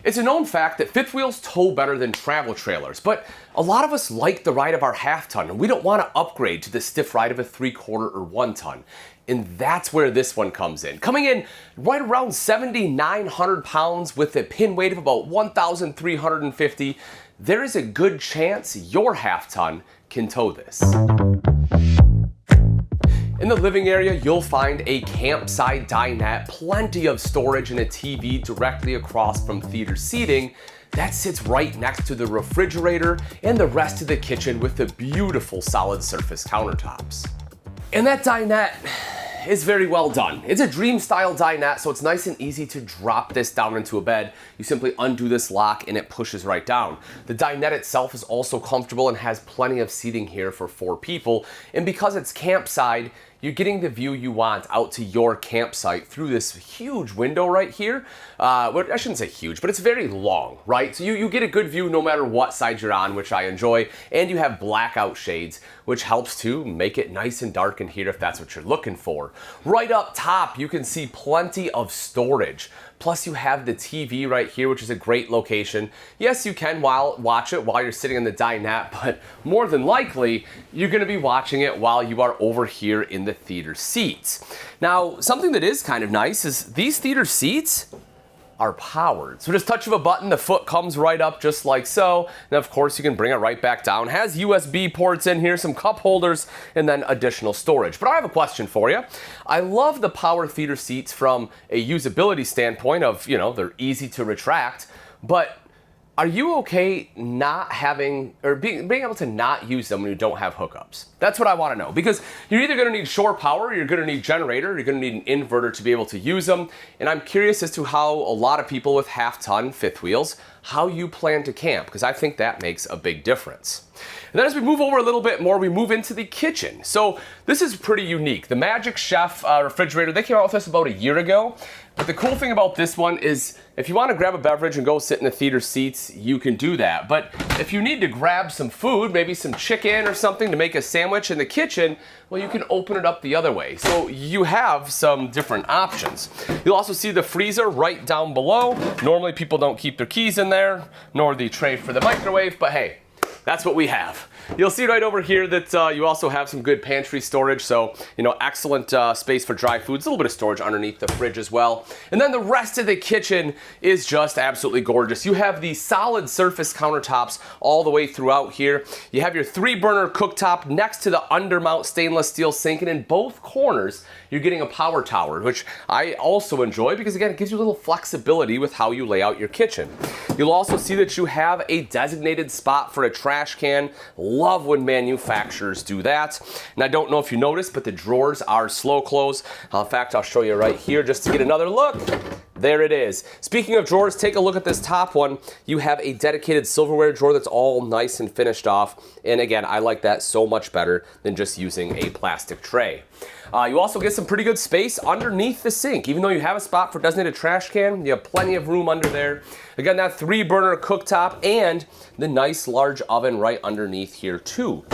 It's a known fact that fifth wheels tow better than travel trailers, but a lot of us like the ride of our half ton and we don't want to upgrade to the stiff ride of a 3/4 or 1 ton. And that's where this one comes in. Coming in right around 7,900 pounds with a pin weight of about 1,350, there is a good chance your half ton can tow this. In the living area, you'll find a campside dinette, plenty of storage and a TV directly across from theater seating that sits right next to the refrigerator and the rest of the kitchen with the beautiful solid surface countertops. And that dinette is very well done. It's a dream style dinette, so it's nice and easy to drop this down into a bed. You simply undo this lock and it pushes right down. The dinette itself is also comfortable and has plenty of seating here for 4 people. And because it's campside, you're getting the view you want out to your campsite through this huge window right here. Well, I shouldn't say huge, but it's very long, right? So you get a good view no matter what side you're on, which I enjoy. And you have blackout shades, which helps to make it nice and dark in here if that's what you're looking for. Right up top, you can see plenty of storage. Plus you have the TV right here, which is a great location. Yes, you can watch it while you're sitting in the dinette, but more than likely, you're gonna be watching it while you are over here in the theater seats. Now, something that is kind of nice is these theater seats are powered. So just touch of a button, the foot comes right up just like so. And of course you can bring it right back down. Has USB ports in here, some cup holders, and then additional storage. But I have a question for you. I love the power theater seats from a usability standpoint of, they're easy to retract, but are you okay not having, or being able to not use them when you don't have hookups? That's what I want to know, because you're either going to need shore power, you're going to need generator, you're going to need an inverter to be able to use them. And I'm curious as to how a lot of people with half-ton fifth wheels, how you plan to camp, because I think that makes a big difference. And then as we move over a little bit more, we move into the kitchen. So this is pretty unique. The Magic Chef refrigerator, they came out with this about a year ago. But the cool thing about this one is if you want to grab a beverage and go sit in the theater seats, you can do that. But if you need to grab some food, maybe some chicken or something to make a sandwich in the kitchen, well, you can open it up the other way. So you have some different options. You'll also see the freezer right down below. Normally people don't keep their keys in there, nor the tray for the microwave, but hey, that's what we have. You'll see right over here that you also have some good pantry storage, so excellent space for dry foods, a little bit of storage underneath the fridge as well. And then the rest of the kitchen is just absolutely gorgeous. You have the solid surface countertops all the way throughout here. You have your 3-burner cooktop next to the undermount stainless steel sink, and in both corners you're getting a power tower, which I also enjoy because again, it gives you a little flexibility with how you lay out your kitchen. You'll also see that you have a designated spot for a trash can. Love when manufacturers do that. And I don't know if you noticed, but the drawers are slow close. In fact, I'll show you right here just to get another look. There it is. Speaking of drawers, take a look at this top one. You have a dedicated silverware drawer that's all nice and finished off. And again, I like that so much better than just using a plastic tray. You also get some pretty good space underneath the sink. Even though you have a spot for designated trash can, you have plenty of room under there. Again, that 3-burner cooktop and the nice large oven right underneath here too.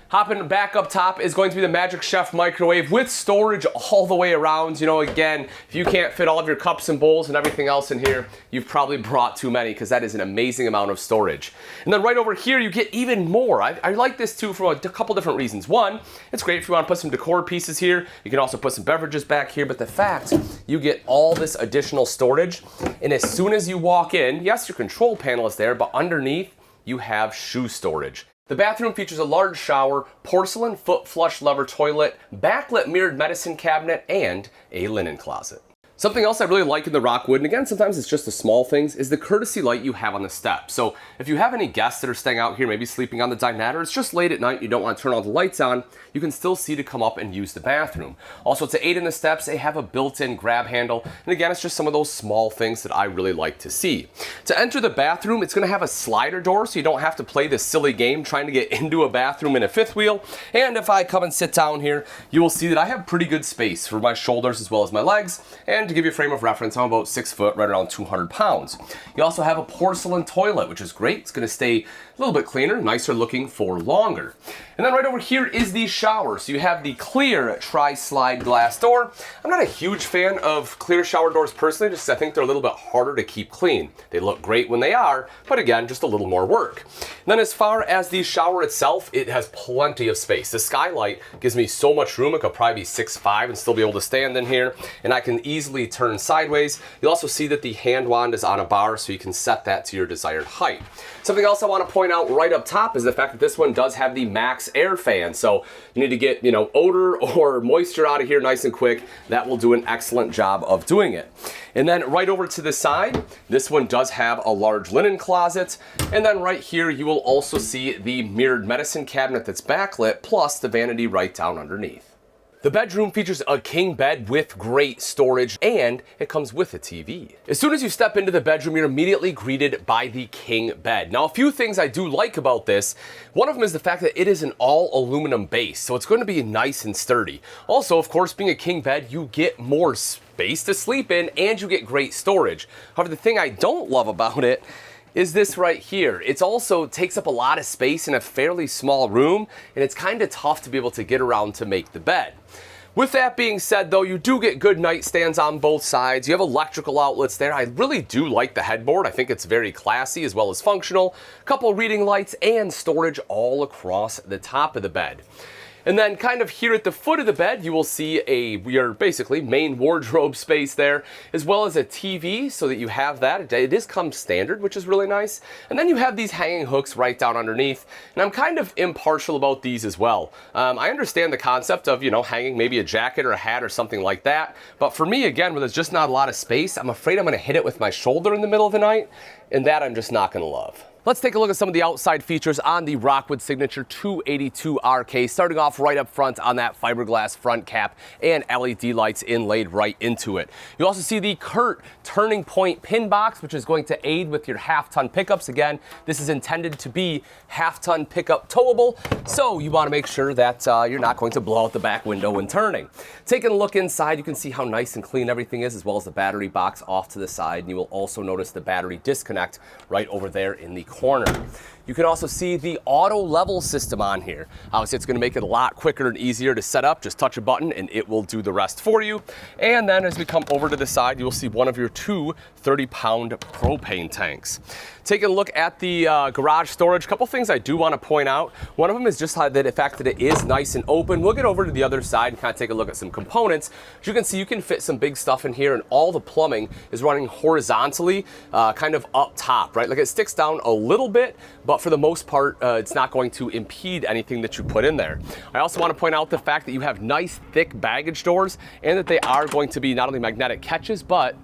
Hopping back up top is going to be the Magic Chef microwave with storage all the way around. Again, if you can't fit all of your cups and bowls and everything else in here, you've probably brought too many because that is an amazing amount of storage. And then right over here, you get even more. I like this too for a couple different reasons. One, it's great if you want to put some decor pieces here. You can also put some beverages back here, but the fact you get all this additional storage, and as soon as you walk in, yes, your control panel is there, but underneath you have shoe storage. The bathroom features a large shower, porcelain foot flush lever toilet, backlit mirrored medicine cabinet, and a linen closet. Something else I really like in the Rockwood, and again, sometimes it's just the small things, is the courtesy light you have on the steps. So if you have any guests that are staying out here, maybe sleeping on the dinette, or it's just late at night, you don't want to turn all the lights on, you can still see to come up and use the bathroom. Also, to aid in the steps, they have a built-in grab handle. And again, it's just some of those small things that I really like to see. To enter the bathroom, it's going to have a slider door, so you don't have to play this silly game trying to get into a bathroom in a fifth wheel. And if I come and sit down here, you will see that I have pretty good space for my shoulders as well as my legs. And to give you a frame of reference, I'm about 6 foot, right around 200 pounds. You also have a porcelain toilet, which is great. It's going to stay a little bit cleaner, nicer looking for longer. And then right over here is the shower. So you have the clear tri-slide glass door. I'm not a huge fan of clear shower doors personally, just I think they're a little bit harder to keep clean. They look great when they are, but again, just a little more work. And then as far as the shower itself, it has plenty of space. The skylight gives me so much room. It could probably be 6'5" and still be able to stand in here, and I can easily turn sideways. You'll also see that the hand wand is on a bar, so you can set that to your desired height. Something else I want to point out right up top is the fact that this one does have the max air fan, so you need to get, odor or moisture out of here nice and quick. That will do an excellent job of doing it. And then right over to the side, this one does have a large linen closet. And then right here, you will also see the mirrored medicine cabinet that's backlit, plus the vanity right down underneath. The bedroom features a king bed with great storage, and it comes with a TV. As soon as you step into the bedroom, you're immediately greeted by the king bed. Now, a few things I do like about this. One of them is the fact that it is an all aluminum base, so it's going to be nice and sturdy. Also, of course, being a king bed, you get more space to sleep in, and you get great storage. However, the thing I don't love about it is this right here. It also takes up a lot of space in a fairly small room, and it's kind of tough to be able to get around to make the bed. With that being said, though, you do get good nightstands on both sides. You have electrical outlets there. I really do like the headboard. I think it's very classy as well as functional. A couple reading lights and storage all across the top of the bed. And then kind of here at the foot of the bed, you will see your basically main wardrobe space there, as well as a TV so that you have that. It is comes standard, which is really nice. And then you have these hanging hooks right down underneath. And I'm kind of impartial about these as well. I understand the concept of, hanging maybe a jacket or a hat or something like that. But for me, again, where there's just not a lot of space, I'm afraid I'm going to hit it with my shoulder in the middle of the night. And that I'm just not going to love. Let's take a look at some of the outside features on the Rockwood Signature 282 RK, starting off right up front on that fiberglass front cap and LED lights inlaid right into it. You also see the CURT turning point pin box, which is going to aid with your half-ton pickups. Again, this is intended to be half-ton pickup towable, so you want to make sure that you're not going to blow out the back window when turning. Taking a look inside, you can see how nice and clean everything is, as well as the battery box off to the side. And you will also notice the battery disconnect right over there in the corner. You can also see the auto level system on here. Obviously, it's going to make it a lot quicker and easier to set up. Just touch a button and it will do the rest for you. And then as we come over to the side, you'll see one of your two 30-pound propane tanks. Taking a look at the garage storage, a couple things I do want to point out. One of them is just the fact that it is nice and open. We'll get over to the other side and kind of take a look at some components. As you can see, you can fit some big stuff in here, and all the plumbing is running horizontally, kind of up top, right? Like it sticks down a little bit, but for the most part, it's not going to impede anything that you put in there. I also want to point out the fact that you have nice, thick baggage doors, and that they are going to be not only magnetic catches, but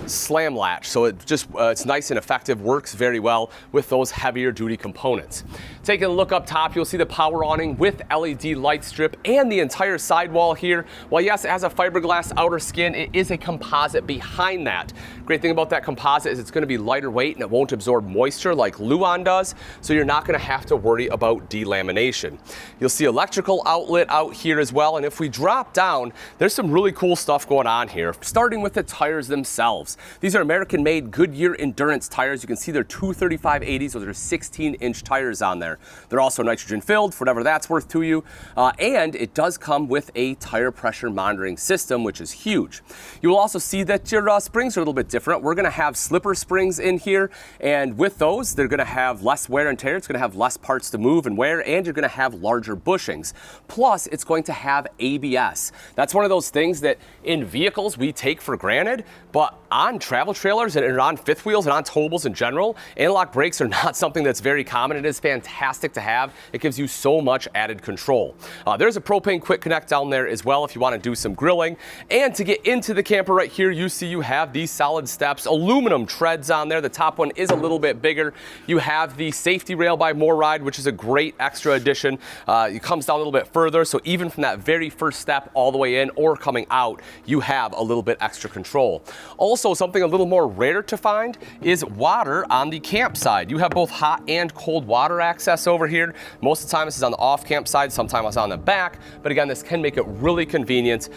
slam latch, so it's nice and effective, works very well with those heavier duty components. Taking a look up top, you'll see the power awning with LED light strip and the entire sidewall here. While yes, it has a fiberglass outer skin, it is a composite behind that. Great thing about that composite is it's going to be lighter weight and it won't absorb moisture like Luan does, so you're not going to have to worry about delamination. You'll see electrical outlet out here as well, and if we drop down, there's some really cool stuff going on here, starting with the tires themselves. These are American-made Goodyear Endurance tires. You can see they're 235/80s, so there's 16-inch tires on there. They're also nitrogen-filled, for whatever that's worth to you, and it does come with a tire pressure monitoring system, which is huge. You will also see that your springs are a little bit different. We're going to have slipper springs in here, and with those, they're going to have less wear and tear. It's going to have less parts to move and wear, and you're going to have larger bushings. Plus, it's going to have ABS. That's one of those things that in vehicles we take for granted, but on travel trailers and on fifth wheels and on towables in general, anti-lock brakes are not something that's very common. It is fantastic to have. It gives you so much added control. There's a propane quick connect down there as well if you want to do some grilling. And to get into the camper right here, you see you have these solid steps, aluminum treads on there. The top one is a little bit bigger. You have the safety rail by MoreRide, which is a great extra addition. It comes down a little bit further, so even from that very first step all the way in or coming out, you have a little bit extra control. Also, Also, something a little more rare to find is water on the campside. You have both hot and cold water access over here. Most of the time this is on the off-camp side, sometimes it's on the back, but again, this can make it really convenient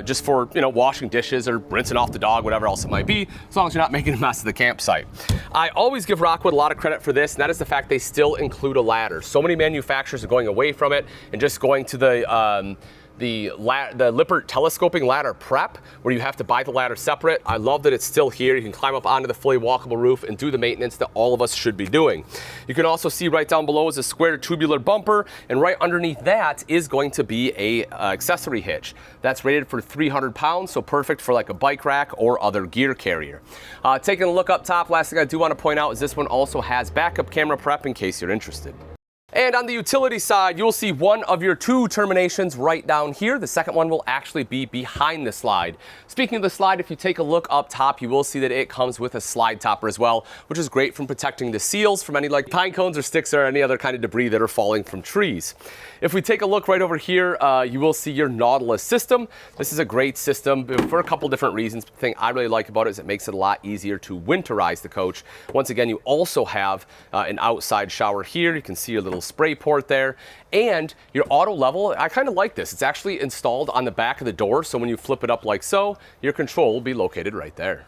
just for, you know, washing dishes or rinsing off the dog, whatever else it might be, as long as you're not making a mess of the campsite. I always give Rockwood a lot of credit for this, and that is the fact they still include a ladder. So many manufacturers are going away from it and just going to the Lippert telescoping ladder prep, where you have to buy the ladder separate. I love that it's still here. You can climb up onto the fully walkable roof and do the maintenance that all of us should be doing. You can also see right down below is a square tubular bumper, and right underneath that is going to be a accessory hitch. That's rated for 300 pounds, so perfect for like a bike rack or other gear carrier. Taking a look up top, last thing I do want to point out is this one also has backup camera prep in case you're interested. And on the utility side, you'll see one of your two terminations right down here. The second one will actually be behind the slide. Speaking of the slide, if you take a look up top, you will see that it comes with a slide topper as well, which is great from protecting the seals from any like pine cones or sticks or any other kind of debris that are falling from trees. If we take a look right over here, you will see your Nautilus system. This is a great system for a couple different reasons. The thing I really like about it is it makes it a lot easier to winterize the coach. Once again, you also have an outside shower here. You can see your little spray port there, and your auto level. I kind of like this. It's actually installed on the back of the door, so when you flip it up like so, your control will be located right there.